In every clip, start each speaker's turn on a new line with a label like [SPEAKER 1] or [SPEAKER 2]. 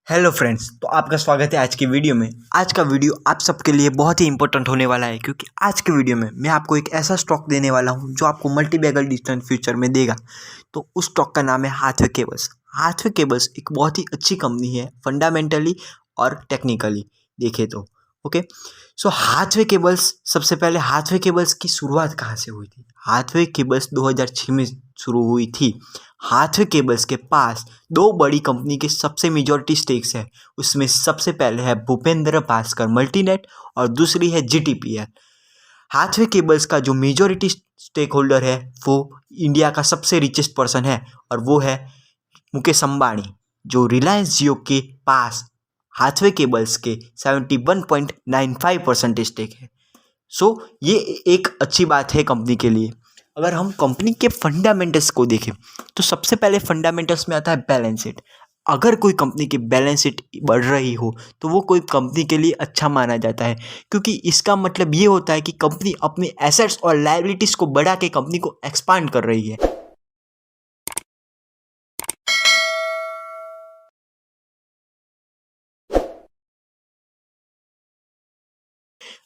[SPEAKER 1] Hello friends, तो आपका स्वागत है आज की वीडियो में। आज का वीडियो आप सबके लिए बहुत ही इंपॉर्टेंट होने वाला है क्योंकि आज के वीडियो में मैं आपको एक ऐसा स्टॉक देने वाला हूं जो आपको मल्टी बैगर डिस्टेंस फ्यूचर में देगा। तो उस स्टॉक का नाम है हाथवे केबल्स। हाथवे केबल्स एक बहुत ही अच्छी कंपनी है फंडामेंटली और टेक्निकली देखें तो। ओके, सो हाथवे केबल्स, सबसे पहले हाथवे केबल्स की शुरुआत कहाँ से हुई थी? हाथवे केबल्स 2006 में शुरू हुई थी। हाथवे केबल्स के पास दो बड़ी कंपनी के सबसे मेजॉरिटी स्टेक्स है। उसमें सबसे पहले है भूपेंद्र भास्कर मल्टीनेट और दूसरी है जीटीपीएल। हाथवे केबल्स का जो मेजॉरिटी स्टेक होल्डर है वो इंडिया का सबसे रिचेस्ट पर्सन है और वो है मुकेश अंबानी, जो रिलायंस जियो के पास हाथवे केबल्स के 71.95% स्टेक है। सो ये एक अच्छी बात है कंपनी के लिए। अगर हम कंपनी के फंडामेंटल्स को देखें तो सबसे पहले फंडामेंटल्स में आता है बैलेंस शीट। अगर कोई कंपनी की बैलेंस शीट बढ़ रही हो तो वो कोई कंपनी के लिए अच्छा माना जाता है, क्योंकि इसका मतलब ये होता है कि कंपनी अपने एसेट्स और लायबिलिटीज़ को बढ़ा के कंपनी को एक्सपांड कर रही है।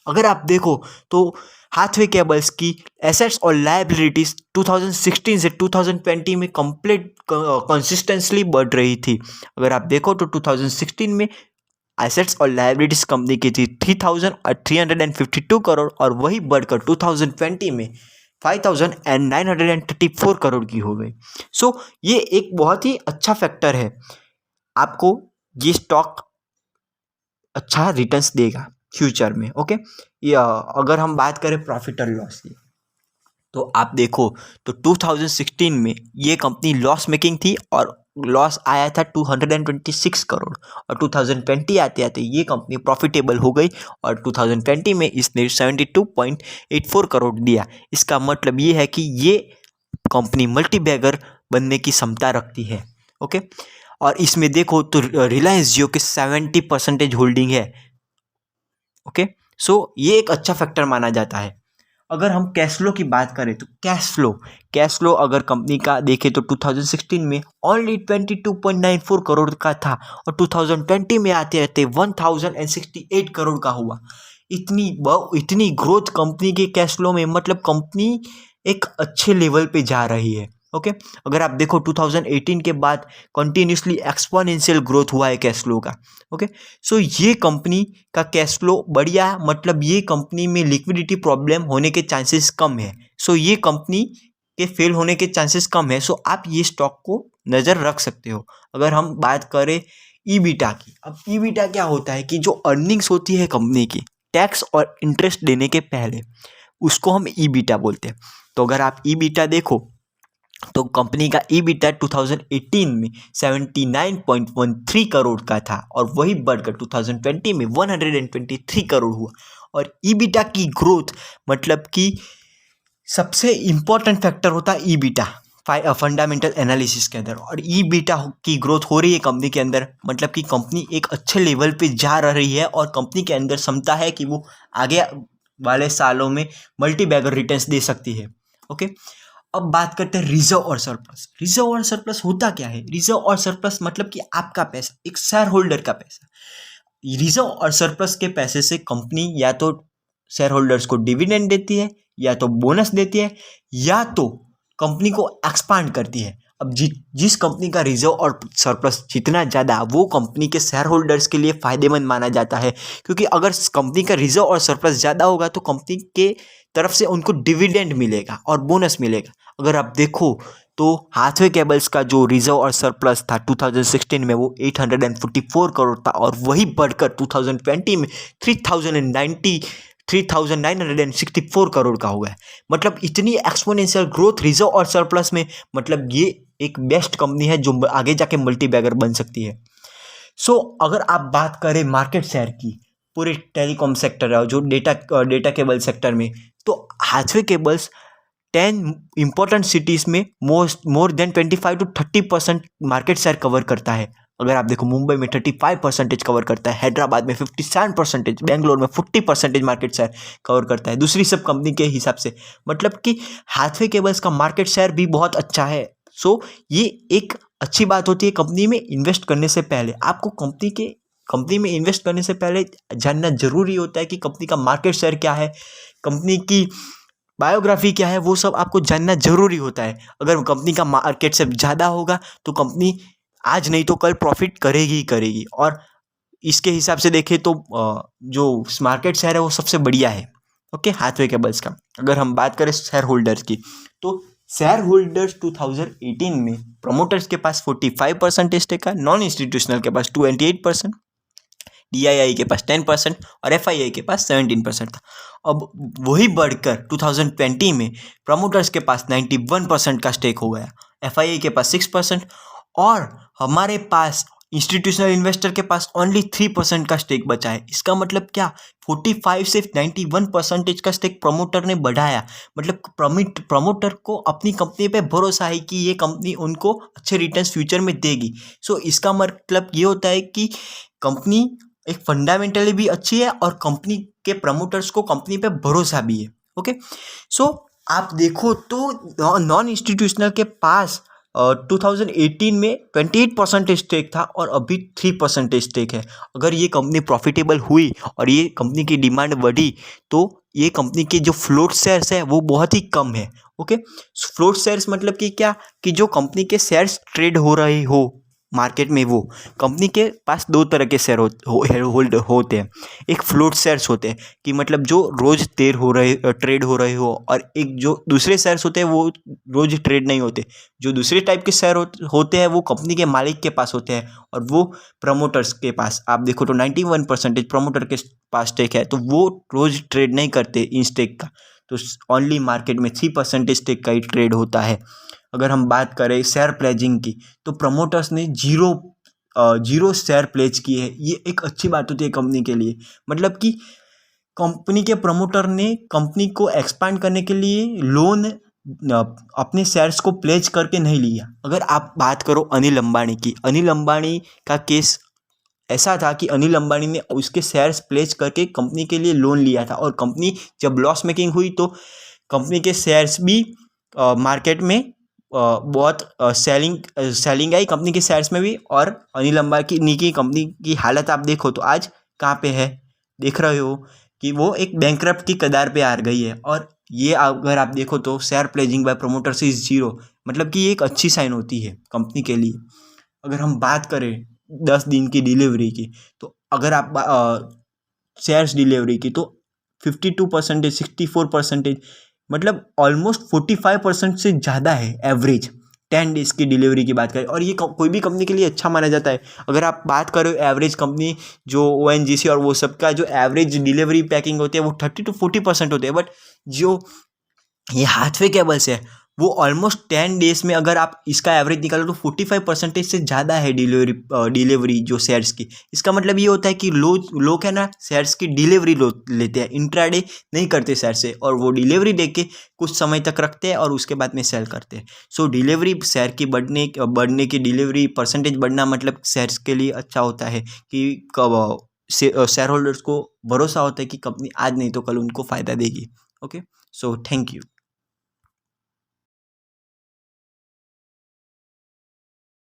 [SPEAKER 1] अगर आप देखो तो हाथवे केबल्स की एसेट्स और लायबिलिटीज 2016 से 2020 में कंप्लीट कंसिस्टेंटली बढ़ रही थी। अगर आप देखो तो 2016 में एसेट्स और लायबिलिटीज कंपनी की थी 3,352 करोड़ और वही बढ़कर 2020 में 5,934 करोड़ की हो गई। सो ये एक बहुत ही अच्छा फैक्टर है, आपको ये स्टॉक अच्छा रिटर्न्स देगा फ्यूचर में। ओके, या अगर हम बात करें प्रॉफिट और लॉस की, तो आप देखो तो 2016 में ये कंपनी लॉस मेकिंग थी और लॉस आया था 226 करोड़ और 2020 आते आते ये कंपनी प्रॉफिटेबल हो गई और 2020 में इसने 72.84 करोड़ दिया। इसका मतलब ये है कि ये कंपनी मल्टी बैगर बनने की क्षमता रखती है। ओके, और इसमें देखो तो रिलायंस जियो के 70% होल्डिंग है। ओके, सो ये एक अच्छा फैक्टर माना जाता है। अगर हम कैश फ्लो की बात करें तो कैश फ्लो अगर कंपनी का देखें तो 2016 में ओनली 22.94 करोड़ का था और 2020 में आते आते 1068 करोड़ का हुआ। इतनी ग्रोथ कंपनी के कैश फ्लो में, मतलब कंपनी एक अच्छे लेवल पे जा रही है। ओके, अगर आप देखो 2018 के बाद कंटिन्यूसली एक्सपोनेंशियल ग्रोथ हुआ है कैश फ्लो का। ओके, सो ये कंपनी का कैश फ्लो बढ़िया, मतलब ये कंपनी में लिक्विडिटी प्रॉब्लम होने के चांसेस कम है। सो ये कंपनी के फेल होने के चांसेस कम है। सो आप ये स्टॉक को नज़र रख सकते हो। अगर हम बात करें ईबिटा की, अब ईबिटा क्या होता है कि जो अर्निंग्स होती है कंपनी की टैक्स और इंटरेस्ट देने के पहले, उसको हम ईबिटा बोलते हैं। तो अगर आप ईबिटा देखो तो कंपनी का ईबिटा 2018 में 79.13 करोड़ का था और वही बढ़कर 2020 में 123 करोड़ हुआ। और ईबिटा की ग्रोथ, मतलब कि सबसे इम्पोर्टेंट फैक्टर होता है ईबिटा फंडामेंटल एनालिसिस के अंदर, और ईबिटा की ग्रोथ हो रही है कंपनी के अंदर, मतलब कि कंपनी एक अच्छे लेवल पे जा रही है और कंपनी के अंदर क्षमता है कि वो आगे वाले सालों में मल्टी बैगर रिटर्न्स दे सकती है। ओके, अब बात करते हैं रिजर्व और सरप्लस। रिजर्व और सरप्लस होता क्या है? रिजर्व और सरप्लस मतलब कि आपका पैसा, एक शेयर होल्डर का पैसा। रिजर्व और सरप्लस के पैसे से कंपनी या तो शेयर होल्डर्स को डिविडेंड देती है, या तो बोनस देती है, या तो कंपनी को एक्सपांड करती है। अब जिस कंपनी का रिजर्व और सरप्लस जितना ज़्यादा, वो कंपनी के शेयर होल्डर्स के लिए फ़ायदेमंद माना जाता है, क्योंकि अगर कंपनी का रिजर्व और सरप्लस ज़्यादा होगा तो कंपनी के तरफ से उनको डिविडेंड मिलेगा और बोनस मिलेगा। अगर आप देखो तो हाथवे केबल्स का जो रिजर्व और सरप्लस था 2016 में वो 844 करोड़ था और वही बढ़कर 2020 में 3,964 करोड़ का हुआ है। मतलब इतनी एक्सपोनेंशियल ग्रोथ रिजर्व और सरप्लस में, मतलब ये एक बेस्ट कंपनी है जो आगे जाके मल्टी बैगर बन सकती है। सो अगर आप बात करें मार्केट शेयर की, पूरे टेलीकॉम सेक्टर है जो डेटा केबल सेक्टर में, तो हाथवे केबल्स 10 इंपॉर्टेंट सिटीज़ में more than 25 to 30% market share cover करता है। अगर आप देखो मुंबई में 35% कवर करता है, हैदराबाद में 57%, बेंगलोर में 40% मार्केट शेयर कवर करता है दूसरी सब कंपनी के हिसाब से। मतलब कि हाथवे केबल्स का मार्केट शेयर भी बहुत अच्छा है। सो ये एक अच्छी बात होती है कंपनी में इन्वेस्ट करने से पहले। आपको कंपनी में इन्वेस्ट करने से पहले जानना जरूरी होता है कि कंपनी का मार्केट शेयर क्या है, कंपनी की बायोग्राफी क्या है, वो सब आपको जानना जरूरी होता है। अगर कंपनी का मार्केट शेयर ज़्यादा होगा तो कंपनी आज नहीं तो कल प्रॉफिट करेगी ही करेगी। और इसके हिसाब से देखें तो जो मार्केट शेयर है वो सबसे बढ़िया है। ओके, हाथवे केबल्स का। अगर हम बात करें शेयर होल्डर्स की, तो शेयर होल्डर्स 2018 में प्रमोटर्स के पास 45% स्टेक है, नॉन इंस्टीट्यूशनल के पास 28%, DII के पास 10% और FII के पास 17% था। अब वही बढ़कर 2020 में प्रमोटर्स के पास 91% का स्टेक हो गया, FII के पास 6% और हमारे पास इंस्टीट्यूशनल इन्वेस्टर के पास ओनली 3% का स्टेक बचा है। इसका मतलब क्या, 45 से 91% का स्टेक प्रमोटर ने बढ़ाया। मतलब प्रमोटर को अपनी कंपनी पे भरोसा है कि ये कंपनी उनको अच्छे रिटर्न्स फ्यूचर में देगी। सो इसका मतलब ये होता है कि कंपनी एक फंडामेंटली भी अच्छी है और कंपनी के प्रमोटर्स को कंपनी पे भरोसा भी है। ओके, सो आप देखो तो नॉन इंस्टीट्यूशनल के पास 2018 में 28% स्टेक था और अभी 3% स्टेक है। अगर ये कंपनी प्रॉफिटेबल हुई और ये कंपनी की डिमांड बढ़ी तो ये कंपनी के जो फ्लोट शेयर्स है वो बहुत ही कम है। ओके, फ्लोट शेयर्स मतलब कि क्या, कि जो कंपनी के शेयर्स ट्रेड हो रहे हो मार्केट में, वो कंपनी के पास दो तरह के शेयर होल्ड होते हैं। एक फ्लोट शेयर्स होते हैं कि मतलब जो रोज ट्रेड हो रहे हो, और एक जो दूसरे शेयर्स होते हैं वो रोज ट्रेड नहीं होते। जो दूसरे टाइप के शेयर होते हैं वो कंपनी के मालिक के पास होते हैं और वो प्रमोटर्स के पास। आप देखो तो 91% प्रमोटर के पास स्टेक है, तो वो रोज ट्रेड नहीं करते इन स्टेक का, तो ओनली मार्केट में 3% स्टेक का ही ट्रेड होता है। अगर हम बात करें शेयर प्लेजिंग की, तो प्रमोटर्स ने जीरो शेयर प्लेज किए हैं। ये एक अच्छी बात होती है कंपनी के लिए। मतलब कि कंपनी के प्रमोटर ने कंपनी को एक्सपांड करने के लिए लोन अपने शेयर्स को प्लेज करके नहीं लिया। अगर आप बात करो अनिल अंबानी की, अनिल अंबानी का केस ऐसा था कि अनिल अंबानी ने उसके शेयर्स प्लेज करके कंपनी के लिए लोन लिया था, और कंपनी जब लॉस मेकिंग हुई तो कंपनी के शेयर्स भी मार्केट में बहुत सेलिंग आई कंपनी के शेयर्स में भी। और अनिल अंबानी की कंपनी की हालत आप देखो तो आज कहाँ पे है, देख रहे हो कि वो एक बैंकरप्ट की कगार पे आ गई है। और ये अगर आप देखो तो share pledging by promoters is zero, मतलब कि ये एक अच्छी साइन होती है कंपनी के लिए। अगर हम बात करें 10 दिन की डिलीवरी की, तो अगर आप शेयर्स डिलीवरी की तो 52%, 64%, मतलब ऑलमोस्ट 45% से ज़्यादा है एवरेज 10 डेज़ की डिलीवरी की बात करें। और ये कोई भी कंपनी के लिए अच्छा माना जाता है। अगर आप बात करो एवरेज कंपनी जो ONGC और वो सब का जो एवरेज डिलीवरी पैकिंग होती है वो 30 to 40% होते हैं, बट जो ये हाथवे केबल्स है वो ऑलमोस्ट 10 डेज में अगर आप इसका एवरेज निकालो तो 45% से ज़्यादा है डिलीवरी जो शेयर्स की। इसका मतलब ये होता है कि लोग है ना शेयर्स की डिलीवरी लेते हैं, इंट्राडे नहीं करते शेयर से, और वो डिलीवरी लेके कुछ समय तक रखते हैं और उसके बाद में सेल करते हैं। सो डिलीवरी शेयर की बढ़ने की डिलीवरी परसेंटेज बढ़ना मतलब शेयर्स के लिए अच्छा होता है कि शेयर होल्डर्स को भरोसा होता है कि कंपनी आज नहीं तो कल उनको फ़ायदा देगी। Okay, so thank you.